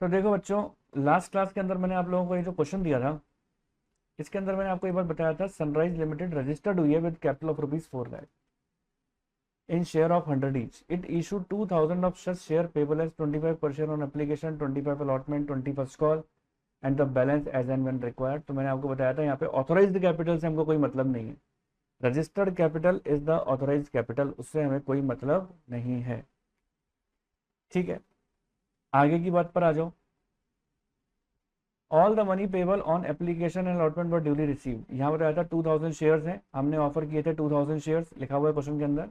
तो देखो बच्चों, लास्ट क्लास के अंदर मैंने आप लोगों को ये जो क्वेश्चन दिया था, इसके अंदर मैंने आपको एक बार बताया था, सनराइज लिमिटेड रजिस्टर्ड हुई है with capital of ₹4 lakh in share of 100 each. It issued 2000 of such share payable as 25 per share on application, 25 allotment, 20 first call and the balance as and when required. तो मैंने आपको बताया था यहाँ पे authorised capital से हमको कोई मतलब नहीं है। Registered capital is the authorised capital, उससे हमें कोई मतलब नहीं है। ठीक है, आगे की बात पर आ जाओ। All the money payable on application and allotment were duly received. यहाँ बताया था 2000 शेयर्स हैं, हमने ऑफर किए थे 2000 शेयर्स, लिखा हुआ है क्वेश्चन के अंदर।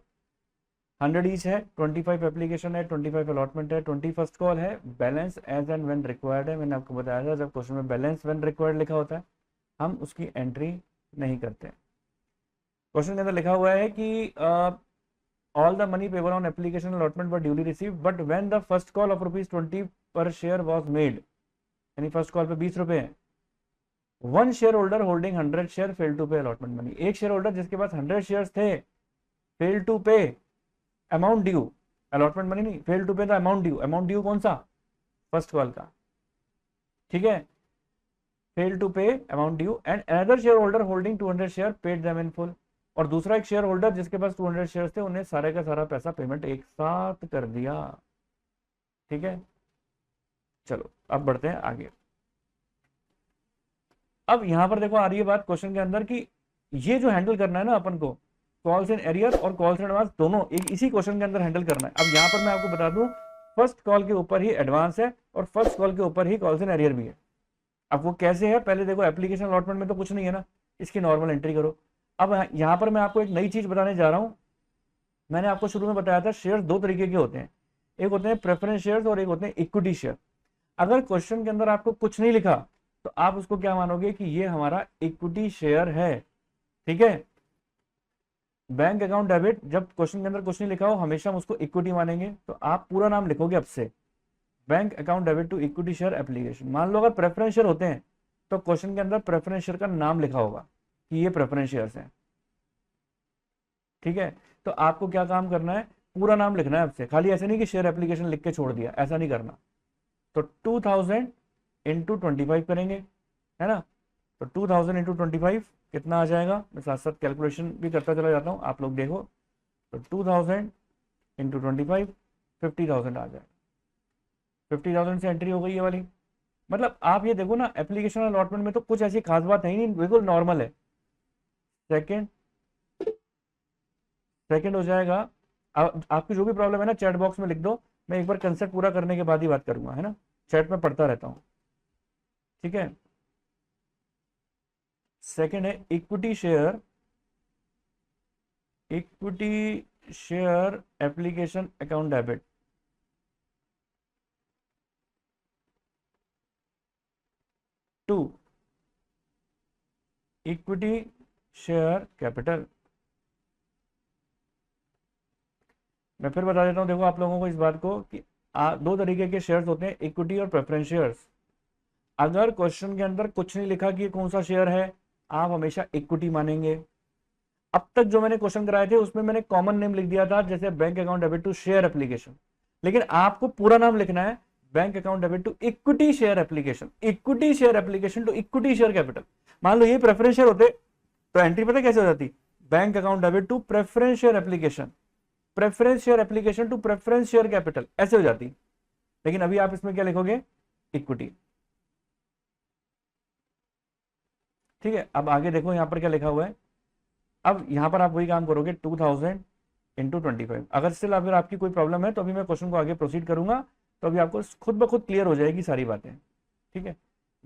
100 ईच है, 25 एप्लीकेशन है, 25 अलॉटमेंट है, 20 फर्स्ट कॉल है, balance as and when required है। मैंने आपको बताया था जब क्वेश्चन में बैलेंस व्हेन रिक्वायर्ड लिखा होता है हम उसकी एंट्री नहीं करते। क्वेश्चन के अंदर लिखा हुआ है कि all the money payable on application allotment were duly receive but when the first call of ₹20 per share was made, यानी फर्स्ट कॉल पे ₹20 है। One share holder holding 100 share fail to pay allotment money. एक share holder जिसके पास 100 share थे, fail to pay amount due, allotment money नहीं, fail to pay the amount due. Amount due कौन सा? फर्स्ट कॉल का। ठीक है, fail to pay amount due and another share holder holding 200 share paid them in full. और दूसरा एक share holder जिसके पास 200 शेयर थे, उन्हें सारे का सारा पैसा पेमेंट एक साथ कर दिया। ठीक है, चलो अब बढ़ते हैं आगे। अब यहां पर देखो आ रही है बात क्वेश्चन के अंदर कि ये जो हैंडल करना है ना अपन को, कॉल्स इन एरियर और कॉल्स इन एडवांस दोनों एक इसी क्वेश्चन के अंदर हैंडल करना है। अब यहां पर मैं आपको बता दूं, फर्स्ट कॉल के ऊपर ही एडवांस है और फर्स्ट कॉल के ऊपर ही कॉल्स इन एरियर भी है। अब वो कैसे है, पहले देखो एप्लीकेशन अलॉटमेंट में तो कुछ नहीं है ना, इसकी नॉर्मल एंट्री करो। अब यहां पर मैं आपको एक नई चीज बताने जा रहा हूं। मैंने आपको शुरू में बताया था शेयर दो तरीके के होते हैं, एक होते हैं प्रेफरेंस शेयर और एक होते हैं इक्विटी शेयर। अगर क्वेश्चन के अंदर आपको कुछ नहीं लिखा तो आप उसको क्या मानोगे कि ये हमारा इक्विटी शेयर है। ठीक है, बैंक अकाउंट डेबिट, जब क्वेश्चन के अंदर कुछ नहीं लिखा हो हमेशा हम उसको इक्विटी मानेंगे। तो आप पूरा नाम लिखोगे अब से, bank account debit to equity share application. मान लो अगर प्रेफरेंस शेयर होते हैं तो क्वेश्चन के अंदर प्रेफरेंस शेयर का नाम लिखा होगा कि ये प्रेफरेंस शेयर्स हैं। ठीक है, तो आपको क्या काम करना है, पूरा नाम लिखना है अब से, खाली ऐसे नहीं कि शेयर एप्लीकेशन लिख के छोड़ दिया, ऐसा नहीं करना। तो 2000 इंटू 25 करेंगे, है ना। तो 2000 इंटू 25 कितना आ जाएगा, मैं साथ साथ कैलकुलेशन भी करता चला जाता हूँ, आप लोग देखो। तो 2000 इंटू 25 50,000 आ जाएगा। 50,000 से एंट्री हो गई ये वाली। मतलब आप ये देखो ना, एप्लीकेशन अलॉटमेंट में तो कुछ ऐसी खास बात है ही नहीं, बिल्कुल नॉर्मल है। सेकंड सेकंड हो जाएगा। आपकी जो भी प्रॉब्लम है ना चैट बॉक्स में लिख दो, मैं एक बार कंसेप्ट पूरा करने के बाद ही बात करूंगा, है ना। चैट में पढ़ता रहता हूँ। ठीक है, सेकंड है equity share, equity share application account debit. To, equity share capital. मैं फिर बता देता हूं, देखो आप लोगों को इस बात को कि दो तरीके के शेयर्स होते हैं, इक्विटी और प्रेफरेंस शेयर्स। अगर क्वेश्चन के अंदर कुछ नहीं लिखा कि ये कौन सा शेयर है, आप हमेशा इक्विटी मानेंगे। अब तक जो मैंने क्वेश्चन कराए थे उसमें मैंने कॉमन नेम लिख दिया था, जैसे bank account debit to share application, लेकिन आपको पूरा नाम लिखना है, bank account debit to equity share application, equity share application to equity share capital. मान लो ये प्रेफरेंस शेयर होते तो एंट्री पता कैसे हो जाती, bank account debit to preference share application, preference share application to preference share capital, ऐसे हो जाती। लेकिन अभी आप इसमें क्या लिखोगे, इक्विटी। ठीक है, अब आगे देखो यहां पर क्या लिखा हुआ है। अब यहां पर आप वही काम करोगे, 2000 इंटू 25। अगर स्टिल अगर आपकी कोई प्रॉब्लम है तो अभी मैं क्वेश्चन को आगे प्रोसीड करूंगा, तो अभी आपको खुद ब खुद क्लियर हो जाएगी सारी बातें। ठीक है,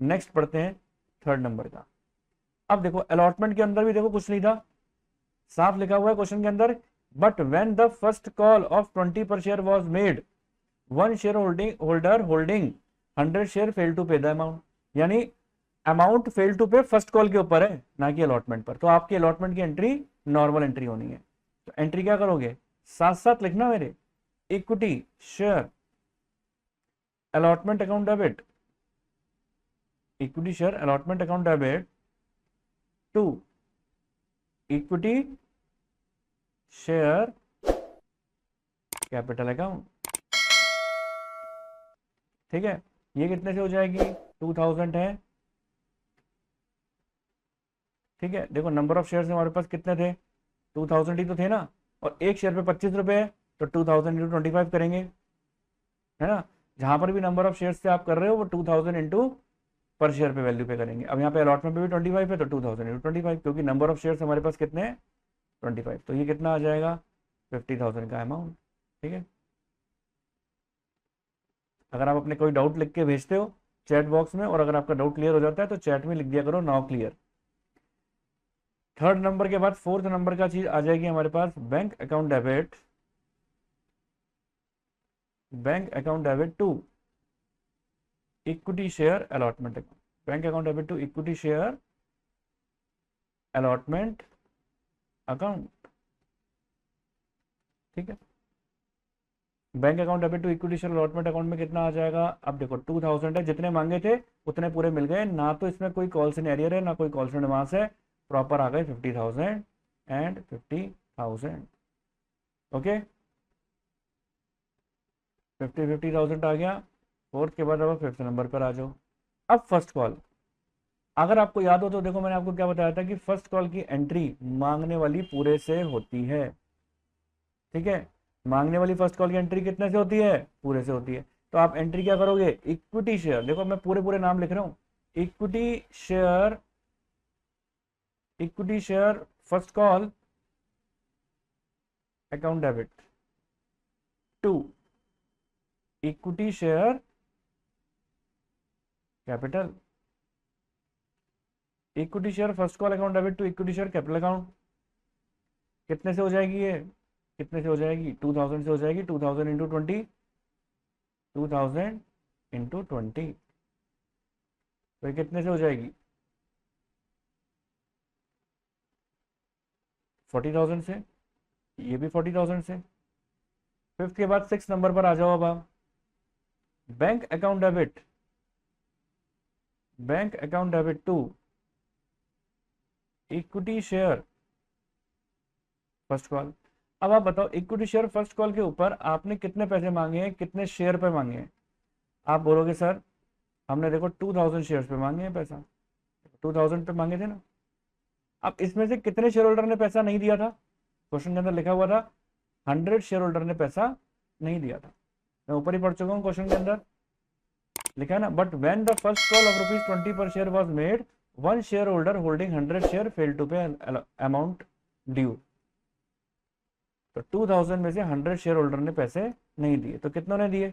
नेक्स्ट पढ़ते हैं थर्ड नंबर का। अब देखो अलॉटमेंट के अंदर भी देखो कुछ नहीं था, साफ लिखा हुआ है क्वेश्चन के अंदर, but when the first call of 20 per share was made, one share holder holding 100 share fail to pay the amount. यानी amount fail to pay first call के ऊपर है, ना कि अलॉटमेंट पर। तो आपकी अलॉटमेंट की एंट्री नॉर्मल एंट्री होनी है। तो एंट्री क्या करोगे, साथ साथ लिखना मेरे, equity share allotment account debit, equity share allotment account debit to equity share capital account. ठीक है, ये कितने से हो जाएगी, 2000 है। ठीक है, देखो नंबर ऑफ शेयर्स हमारे पास कितने थे, 2000 ही तो थे ना, और एक शेयर पे 25 रुपए है, तो 2000 इंटू 25 करेंगे, है ना। जहां पर भी नंबर ऑफ शेयर्स से आप कर रहे हो वो 2000 इंटू पर शेयर पे वैल्यू पे करेंगे। अब यहाँ पे अलॉटमेंट पे भी 25 है, तो 2000 इंटू 25, क्योंकि नंबर ऑफ शेयर्स हमारे पास कितने हैं, 25, तो ये कितना आ जाएगा, 50,000 का अमाउंट। ठीक है, अगर आप अपने कोई डाउट लिख के भेजते हो चैट बॉक्स में, और अगर आपका डाउट क्लियर हो जाता है तो चैट में लिख दिया करो नाउ क्लियर। थर्ड नंबर के बाद फोर्थ नंबर का चीज आ जाएगी हमारे पास, bank account debit, bank account debit to equity share allotment account, bank account debit to equity share allotment account. ठीक है, bank account debit to equity share allotment account में कितना आ जाएगा, अब देखो 2000 है, जितने मांगे थे उतने पूरे मिल गए, ना तो इसमें कोई कॉल्स इन एरियर है ना कोई कॉल्स इन एडवांस है, प्रॉपर आ गए 50,000 एंड 50,000। ओके, 50,000 आ गया। फोर्थ के बाद अब फिफ्थ नंबर पर आ जाओ। अब फर्स्ट कॉल, अगर आपको याद हो तो देखो मैंने आपको क्या बताया था कि फर्स्ट कॉल की एंट्री मांगने वाली पूरे से होती है। ठीक है, मांगने वाली फर्स्ट कॉल की एंट्री कितने से होती है, पूरे से होती है। तो आप एंट्री क्या करोगे, इक्विटी शेयर, देखो मैं पूरे पूरे नाम लिख रहा हूं, equity share, equity share first call account debit to equity share capital, equity share first call account debit to equity share capital account. कितने से हो जाएगी ये, कितने से हो जाएगी, 2000 से हो जाएगी, 2000 इंटू 20, 2000 इंटू 20, तो ये कितने से हो जाएगी, 40,000 से, ये भी 40,000 से। फिफ्थ के बाद सिक्स नंबर पर आ जाओ अब आप, bank account debit, bank account debit to equity share first call. अब आप बताओ इक्विटी शेयर फर्स्ट कॉल के ऊपर आपने कितने पैसे मांगे हैं, कितने शेयर पे मांगे हैं। आप बोलोगे सर हमने देखो 2000 शेयर्स पे मांगे हैं पैसा, 2000 पे मांगे थे ना। अब इसमें से कितने शेयर होल्डर ने पैसा नहीं दिया था, क्वेश्चन के अंदर लिखा हुआ था 100 शेयर होल्डर ने पैसा नहीं दिया था, मैं ऊपर ही पढ़ चुका हूँ, क्वेश्चन के अंदर लिखा है ना, but when the first call of ₹20 per share was made, one share holder holding 100 share fail to pay amount due. तो 2000 में से 100 शेयर होल्डर ने पैसे नहीं दिए, तो कितनों ने दिए,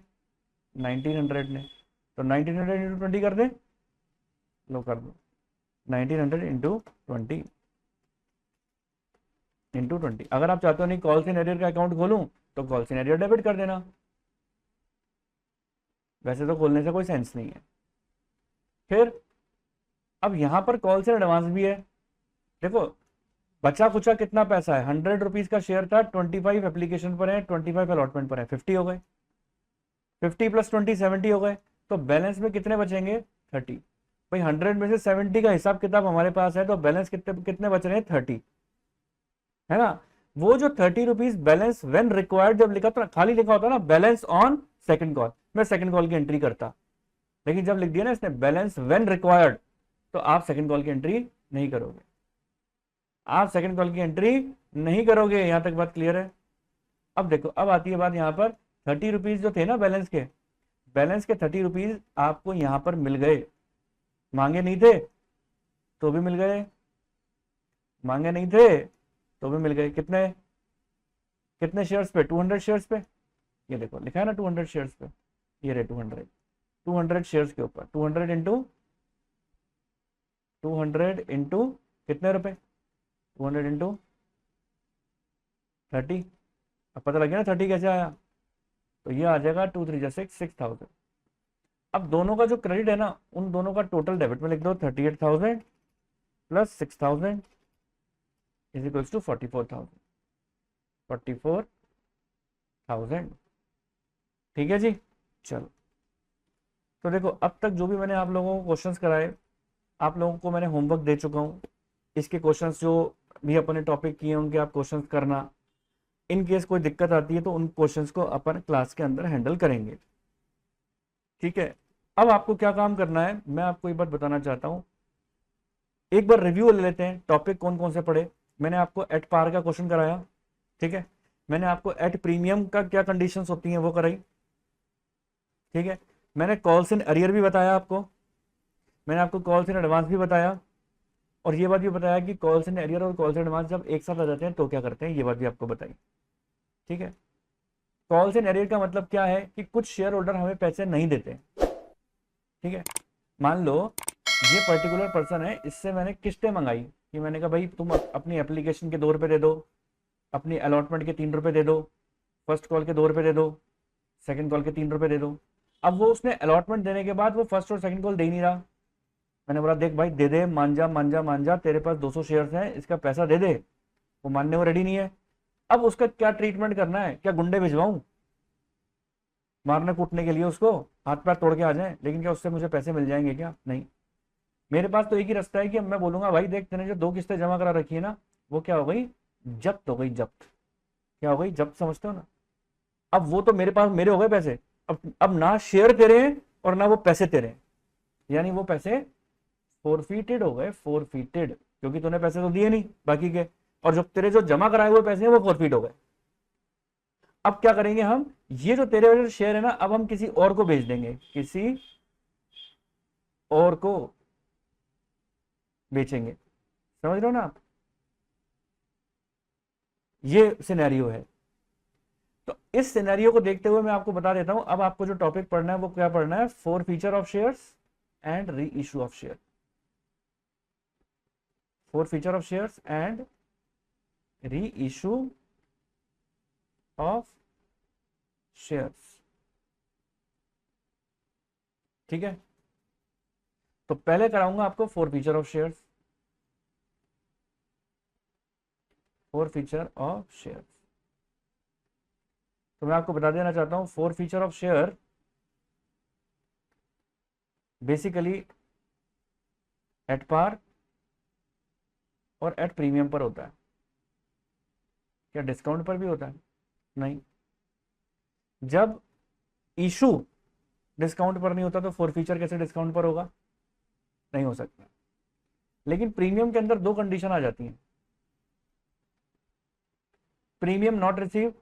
1900 ने। तो 1900 इंटू 20 कर दे, लो कर दो, 1900 इंटू 20 इंटू 20। अगर आप चाहते हो नहीं कॉल्स इन एरियर का अकाउंट खोलूं तो कॉल्स इन एरियर डेबिट कर देना, वैसे तो खोलने से कोई सेंस नहीं है। फिर अब यहां पर कॉल्स इन एडवांस भी है, देखो बचा कुचा कितना पैसा है, 100 रुपीज का शेयर था, 25 एप्लीकेशन पर है, 25 अलॉटमेंट पर है, 50 हो गए, 50 प्लस 20 70 हो गए, तो बैलेंस में कितने बचेंगे, 30। भाई 100 में से 70 का हिसाब किताब हमारे पास है, तो बैलेंस कितने कितने बच रहे हैं, 30, है ना। वो जो 30 रुपीज बैलेंस व्हेन रिक्वायर्ड जब लिखा तो खाली लिखा होता ना बैलेंस ऑन सेकंड कॉल, मैं सेकंड कॉल की एंट्री करता, लेकिन जब लिख दिया ना इसने बैलेंस व्हेन रिक्वायर्ड, तो आप सेकंड कॉल की एंट्री नहीं करोगे, आप सेकंड कॉल की एंट्री नहीं करोगे। यहां तक बात क्लियर है। अब देखो अब आती है बात, यहां पर 30 रुपीज जो थे ना बैलेंस के, बैलेंस के 30 रुपीज आपको यहां पर मिल गए, मांगे नहीं थे तो भी मिल गए, मांगे नहीं थे तो भी मिल गए। कितने कितने शेयर्स पे, 200 शेयर्स पे, ये देखो लिखा है ना 200 शेयर्स पे, ये रहे 200 शेयर्स के ऊपर 200 इंटू कितने रुपए, 200 इंटू 30, अब पता लग गया ना 30 कैसे आया, तो ये आ जाएगा 2 3 6 6000। अब दोनों का जो क्रेडिट है ना उन दोनों का टोटल डेबिट में लिख दो, 38,000 प्लस 6,000 इज इक्वल्स टू 44,000। ठीक है जी, चलो। तो देखो अब तक जो भी मैंने आप लोगों को क्वेश्चंस कराए, आप लोगों को मैंने होमवर्क दे चुका हूँ, इसके क्वेश्चंस जो भी अपने टॉपिक किए उनके आप क्वेश्चंस करना, इन केस कोई दिक्कत आती है तो उन क्वेश्चंस को अपन क्लास के अंदर हैंडल करेंगे। ठीक है, अब आपको क्या काम करना है, मैं आपको एक बात बताना चाहता हूं। एक बार रिव्यू ले लेते हैं, टॉपिक कौन कौन से पढ़े। मैंने आपको एट पार का क्वेश्चन कराया, ठीक है। मैंने आपको एट प्रीमियम का क्या कंडीशंस होती हैं वो कराई, ठीक है। मैंने कॉल्स इन अरियर भी बताया आपको, मैंने आपको कॉल्स इन एडवांस भी बताया, और ये बात भी बताया कि कॉल्स इन एरियर और कॉल्स इन एडवांस जब एक साथ आ जाते हैं तो क्या करते हैं, ये बात भी आपको बताई, ठीक है। कॉल्स इन एरियर का मतलब क्या है कि कुछ शेयर होल्डर हमें पैसे नहीं देते, ठीक है। मान लो ये पर्टिकुलर पर्सन है, इससे मैंने किस्तें मंगाई कि मैंने कहा भाई तुम अपनी एप्लीकेशन के 2 रुपये दे दो, अपनी अलॉटमेंट के 3 रुपये दे दो, फर्स्ट कॉल के 2 रुपये दे दो, सेकंड कॉल के 3 रुपये दे दो। अब वो उसने अलॉटमेंट देने के बाद वो फर्स्ट और सेकंड कॉल दे ही नहीं रहा। मैंने बोला देख भाई दे दे, मान जा मान जा मान जा, तेरे पास 200 शेयर्स हैं, इसका पैसा दे दे। वो मानने को रेडी नहीं है। अब उसका क्या ट्रीटमेंट करना है, क्या गुंडे भिजवाऊं मारने कूटने के लिए, उसको हाथ पैर तोड़ के आ जाए, लेकिन क्या उससे मुझे पैसे मिल जाएंगे क्या? नहीं। मेरे पास तो एक ही रास्ता है कि मैं बोलूंगा भाई देख तेने जो 2 किस्तें जमा करा रखी है ना, वो क्या हो गई, जब्त हो गई, जब्त। क्या हो गई, जब्त, समझते हो ना। अब वो तो मेरे पास मेरे हो गए पैसे, अब ना शेयर तेरे हैं और ना वो पैसे तेरे हैं, यानी वो पैसे फोरफीटेड हो गए, फोरफीटेड, क्योंकि तूने पैसे तो दिए नहीं बाकी के, और जो तेरे जो जमा कराए हुए पैसे हैं वो फोरफीट हो गए। अब क्या करेंगे हम, ये जो तेरे वजह से शेयर है ना, अब हम किसी और को भेज देंगे, किसी और को बेचेंगे, समझ रहे हो ना आप। ये सिनेरियो है। तो इस सिनेरियो को देखते हुए मैं आपको बता देता हूं, अब आपको जो टॉपिक पढ़ना है वो क्या पढ़ना है, four feature of shares and reissue of share. Four feature of shares and reissue of shares, ठीक है। तो पहले कराऊंगा आपको four feature of shares, four feature of shares. तो मैं आपको बता देना चाहता हूं, four feature of share basically at par और एट प्रीमियम पर होता है। क्या डिस्काउंट पर भी होता है? नहीं। जब इशू डिस्काउंट पर नहीं होता तो फोर फीचर कैसे डिस्काउंट पर होगा? नहीं हो सकता। लेकिन प्रीमियम के अंदर 2 कंडीशन आ जाती हैं, premium not receive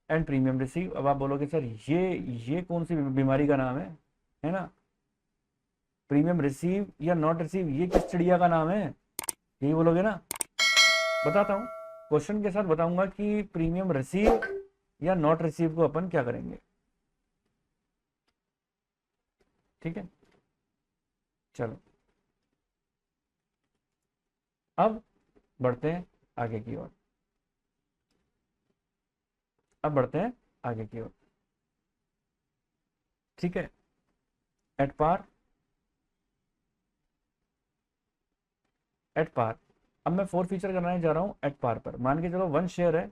and premium receive. अब आप बोलोगे सर ये कौन सी बीमारी का नाम है ना, प्रीमियम रिसीव या नॉट रिसीव, ये किस चिड़िया का नाम है, यही बोलोगे ना। बताता हूं, क्वेश्चन के साथ बताऊंगा कि प्रीमियम रिसीव या नॉट रिसीव को अपन क्या करेंगे, ठीक है। चलो अब बढ़ते हैं आगे की ओर, अब बढ़ते हैं आगे की ओर, ठीक है। At par, at par. अब मैं फोर फीचर करने जा रहा हूं एट पार पर। मान के चलो 1 शेयर है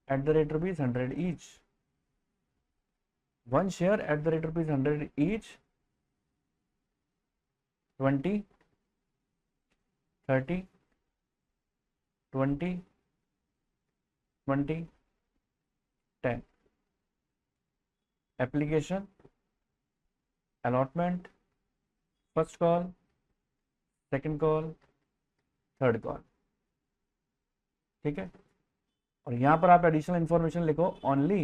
at the rate rupees 100 each, 1 share at the rate rupees 100 each, 20, 30, 20, 20, 10। Application, allotment, first call, second call, third call, ठीक है। और यहां पर आप एडिशनल इंफॉर्मेशन लिखो, only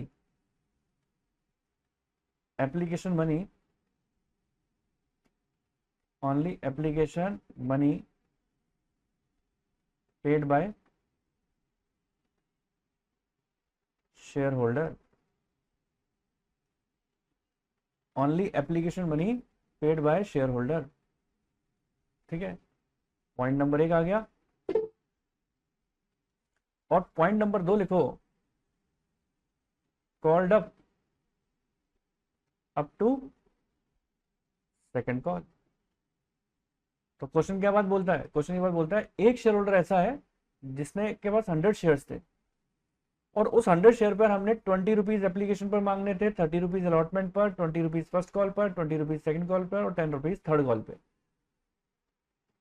application money, only application money paid by share holder, only application money paid by share holder, ठीक है। Point number 1 आ गया। और पॉइंट नंबर 2 लिखो, called up to second call. तो क्वेश्चन क्या बात बोलता है, क्वेश्चन ये बात बोलता है एक शेयर होल्डर ऐसा है जिसने के पास 100 शेयर्स थे, और उस 100 शेयर पर हमने 20 रुपीज एप्लीकेशन पर मांगने थे, 30 रुपीज अलॉटमेंट पर, 20 रुपीज फर्स्ट कॉल पर, 20 रुपीज सेकंड कॉल पर, और 10 रुपीज थर्ड कॉल पे।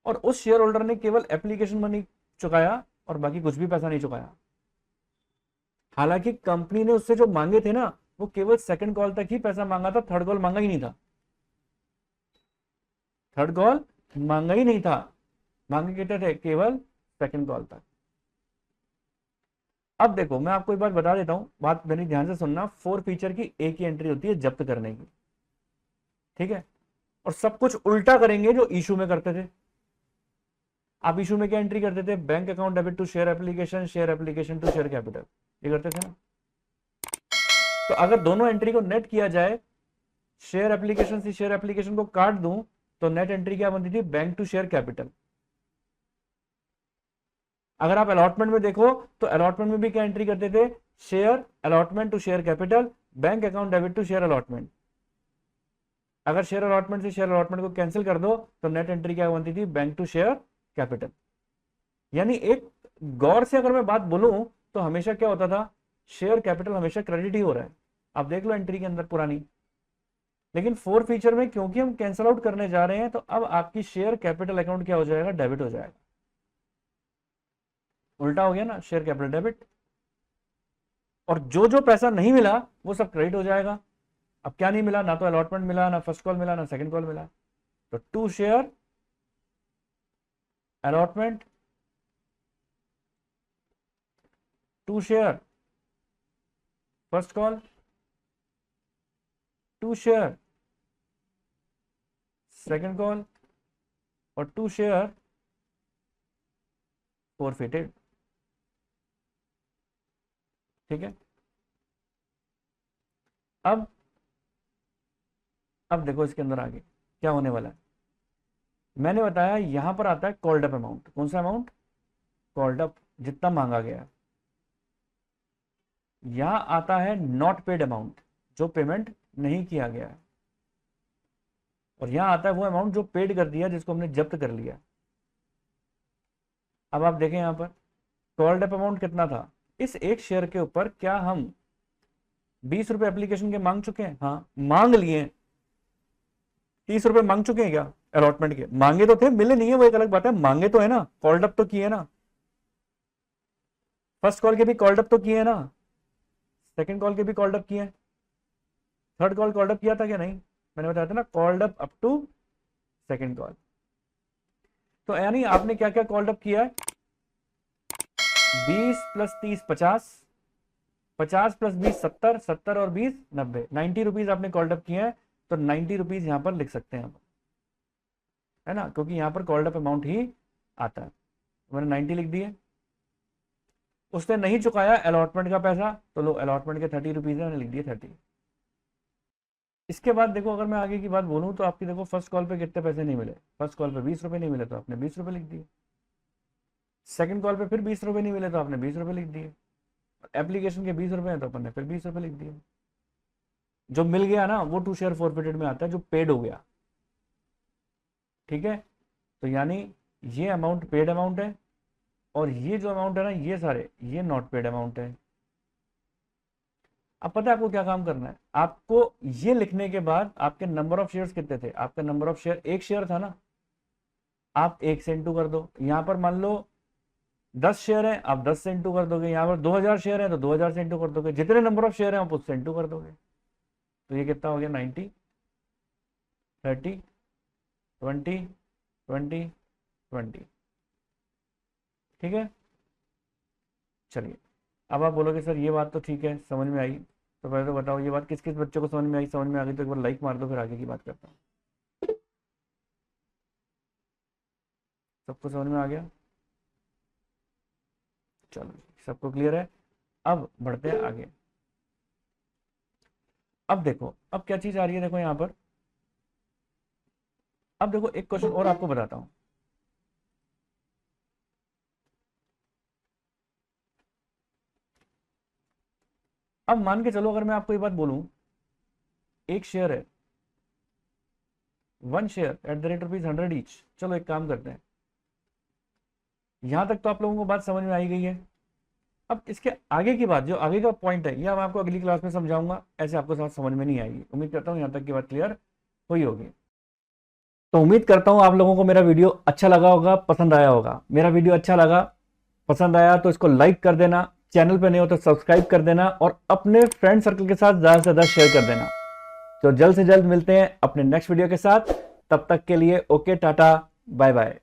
और उस शेयर होल्डर ने केवल एप्लीकेशन मनी चुकाया और बाकी कुछ भी पैसा नहीं चुकाया। हालांकि कंपनी ने उससे जो मांगे थे ना, वो केवल सेकंड कॉल तक ही पैसा मांगा था, थर्ड कॉल मांगा ही नहीं था, थर्ड कॉल मांगा ही नहीं था, मांगे कितने थे, केवल सेकंड कॉल तक। अब देखो मैं आपको एक बात बता देता हूं, बात मेरी ध्यान से सुनना, 4 फीचर की एक ही एंट्री होती है जब्त करने की, ठीक है, और सब कुछ उल्टा करेंगे जो इशू में करते थे। आप इशू में क्या एंट्री करते थे, bank account debit to share application, share application to share capital, ये करते थे ना। तो अगर दोनों एंट्री को नेट किया जाए, शेयर एप्लीकेशन से शेयर एप्लीकेशन को काट दूं, तो नेट एंट्री क्या बनती थी, बैंक टू शेयर कैपिटल। अगर आप अलॉटमेंट में देखो तो अलॉटमेंट में भी क्या एंट्री करते थे, share allotment to share capital, bank account debit to share allotment. अगर शेयर अलॉटमेंट से शेयर अलॉटमेंट को कैंसिल कर दो तो नेट एंट्री क्या बनती थी, बैंक टू शेयर कैपिटल। यानी एक गौर से अगर मैं बात बोलूं तो हमेशा क्या होता था, शेयर कैपिटल हमेशा क्रेडिट ही हो रहा है, आप देख लो एंट्री के अंदर पुरानी। लेकिन 4 फीचर में क्योंकि हम कैंसिल आउट करने जा रहे हैं, तो अब आपकी शेयर कैपिटल अकाउंट क्या हो जाएगा, डेबिट हो जाएगा। उल्टा हो गया ना, शेयर कैपिटल डेबिट, और जो जो पैसा नहीं मिला वो सब क्रेडिट हो जाएगा। अब क्या नहीं मिला, ना तो अलॉटमेंट मिला, ना फर्स्ट कॉल मिला, ना सेकंड कॉल मिला, तो to share allotment, to share first call, to share second call, और टू शेयर फॉरफिटेड, ठीक है। अब देखो इसके अंदर आगे क्या होने वाला है। मैंने बताया यहां पर आता है कॉल्ड अप अमाउंट, कौन सा अमाउंट, कॉल्ड अप, जितना मांगा गया। यहां आता है नॉट पेड अमाउंट, जो पेमेंट नहीं किया गया है, और यहां आता है वो अमाउंट जो पेड कर दिया, जिसको हमने जब्त कर लिया। अब आप देखें यहां पर कॉल्ड अप अमाउंट कितना था, इस एक शेयर के ऊपर क्या हम 20 रुपए एप्लीकेशन के मांग चुके हैं, हाँ मांग लिए। 30 रुपए मांग चुके हैं क्या अलॉटमेंट के, मांगे तो थे, मिले नहीं है वो एक अलग बात है, मांगे तो है ना, कॉल्ड अप तो किए ना, फर्स्ट कॉल के भी कॉल्ड अप तो किए ना, सेकंड कॉल के भी कॉल्ड अप किए, थर्ड कॉल कॉल्ड अप किया था क्या, नहीं, मैंने बताया था ना, called up to second call. तो यानी आपने क्या क्या कॉल्ड अप किया है, 20 प्लस 30 50, 50 प्लस 20 70, 70 और 20 90, 90 रुपीज आपने कॉल्ड अप किए हैं, तो 90 रुपीज यहां पर लिख सकते हैं, है ना, क्योंकि यहां पर कॉल्ड अप अमाउंट ही आता है। मैंने 90 लिख दिए। उसने नहीं चुकाया अलॉटमेंट का पैसा, तो लो अलॉटमेंट के 30 रुपीज है, मैंने लिख दिए 30। इसके बाद देखो अगर मैं आगे की बात बोलूं तो आपकी देखो फर्स्ट कॉल पे कितने पैसे नहीं मिले, फर्स्ट कॉल पे 20 रुपए नहीं मिले तो आपने 20 रुपए लिख दिए, सेकंड कॉल पे फिर 20 रुपए नहीं मिले तो आपने 20 रुपए लिख दिए, एप्लीकेशन के 20 रुपए हैं तो अपन ने फिर 20 रुपए लिख दिए। जो मिल गया ना वो टू शेयर फॉरफिटेड में आता है, जो पेड हो गया, ठीक है। तो यानी ये अमाउंट पेड अमाउंट है, और ये जो अमाउंट है ना, ये सारे ये नॉट पेड अमाउंट है। अब पता है आपको क्या काम करना है, आपको ये लिखने के बाद आपके नंबर ऑफ शेयर्स कितने थे, आपका नंबर ऑफ शेयर एक शेयर था ना, आप 1 से इंटू कर दो। यहां पर मान लो 10 शेयर है, आप 10 से इंटू कर दोगे, यहाँ पर 2000 शेयर है तो 2000 से इंटू कर दोगे, जितने नंबर ऑफ शेयर है आप उससे इंटू कर दोगे। तो ये कितना हो गया, 90 30 20 20 20, ठीक है। चलिए अब आप बोलोगे सर ये बात तो ठीक है, समझ में आई, तो पहले तो बताओ ये बात किस किस बच्चों को समझ में आई, समझ में आ गई तो एक बार लाइक मार दो, फिर आगे की बात करता हूँ। सबको समझ में आ गया, चलो सबको क्लियर है। अब बढ़ते हैं आगे। अब देखो अब क्या चीज आ रही है, देखो यहां पर, अब देखो एक क्वेश्चन और आपको बताता हूं। अब मान के चलो अगर मैं आपको ये बात बोलूं, एक शेयर है, 1 share at the rate ₹100 each. चलो एक काम करते हैं, यहां तक तो आप लोगों को बात समझ में आई गई है। अब इसके आगे की बात, जो आगे का पॉइंट है, यह मैं आपको अगली क्लास में समझाऊंगा, ऐसे आपको साथ समझ में नहीं आएगी। उम्मीद करता हूं यहां तक की बात क्लियर हुई होगी। तो उम्मीद करता हूं आप लोगों को मेरा वीडियो अच्छा लगा होगा, पसंद आया होगा। मेरा वीडियो अच्छा लगा, पसंद आया तो इसको लाइक कर देना, चैनल पे नहीं हो तो सब्सक्राइब कर देना और अपने फ्रेंड सर्कल के साथ ज़्यादा से ज़्यादा शेयर कर देना। तो जल्द से जल्द मिलते हैं अपने नेक्स्ट वीडियो के साथ। तब तक के लिए ओके, टाटा, बाय बाय।